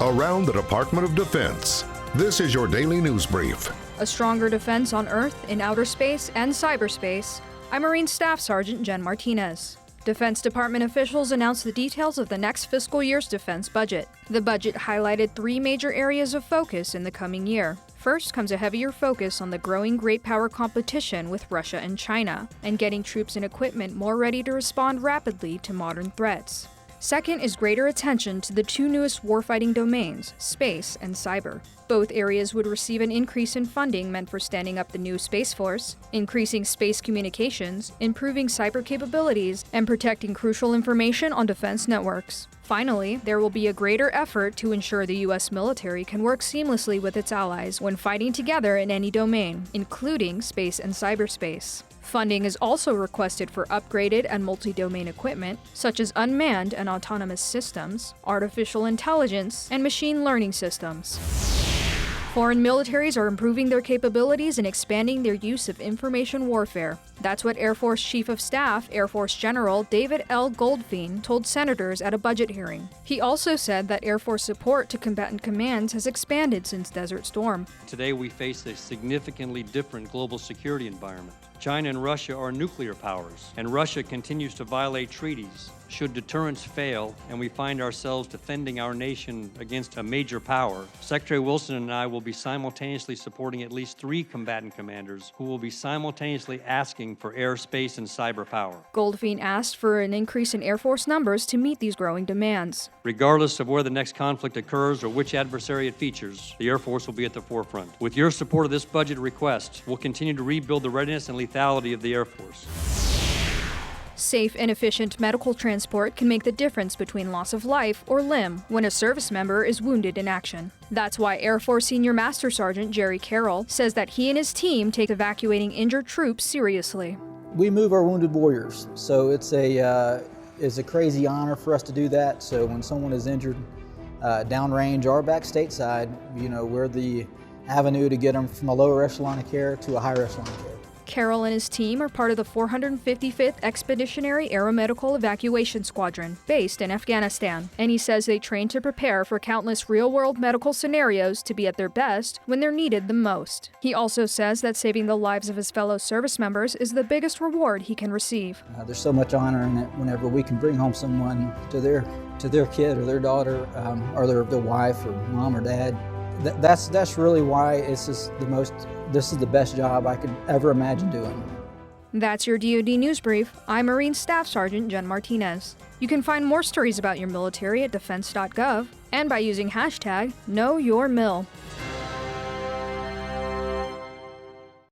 around the Department of Defense. This is your daily news brief. A stronger defense on Earth, in outer space, and cyberspace. I'm Marine Staff Sergeant Jen Martinez. Defense Department officials announced the details of the next fiscal year's defense budget. The budget highlighted three major areas of focus in the coming year. First comes a heavier focus on the growing great power competition with Russia and China, and getting troops and equipment more ready to respond rapidly to modern threats. Second is greater attention to the two newest warfighting domains, space and cyber. Both areas would receive an increase in funding meant for standing up the new Space Force, increasing space communications, improving cyber capabilities, and protecting crucial information on defense networks. Finally, there will be a greater effort to ensure the U.S. military can work seamlessly with its allies when fighting together in any domain, including space and cyberspace. Funding is also requested for upgraded and multi-domain equipment, such as unmanned and autonomous systems, artificial intelligence, and machine learning systems. Foreign militaries are improving their capabilities and expanding their use of information warfare. That's what Air Force Chief of Staff, Air Force General David L. Goldfein told senators at a budget hearing. He also said that Air Force support to combatant commands has expanded since Desert Storm. Today we face a significantly different global security environment. China and Russia are nuclear powers, and Russia continues to violate treaties. Should deterrence fail and we find ourselves defending our nation against a major power, Secretary Wilson and I will be simultaneously supporting at least 3 combatant commanders who will be simultaneously asking for air, space, and cyber power. Goldfein asked for an increase in Air Force numbers to meet these growing demands. Regardless of where the next conflict occurs or which adversary it features, the Air Force will be at the forefront. With your support of this budget request, we'll continue to rebuild the readiness and lethality of the Air Force. Safe and efficient medical transport can make the difference between loss of life or limb when a service member is wounded in action. That's why Air Force Senior Master Sergeant Jerry Carroll says that he and his team take evacuating injured troops seriously. We move our wounded warriors, so it's a crazy honor for us to do that. So when someone is injured downrange or back stateside, we're the avenue to get them from a lower echelon of care to a higher echelon of care. Carroll and his team are part of the 455th Expeditionary Aeromedical Evacuation Squadron, based in Afghanistan, and he says they train to prepare for countless real-world medical scenarios to be at their best when they're needed the most. He also says that saving the lives of his fellow service members is the biggest reward he can receive. There's so much honor in it whenever we can bring home someone to their kid or their daughter or their wife or mom or dad. That's really why this is the best job I could ever imagine doing. That's your DoD News Brief. I'm Marine Staff Sergeant Jen Martinez. You can find more stories about your military at defense.gov and by using hashtag KnowYourMil.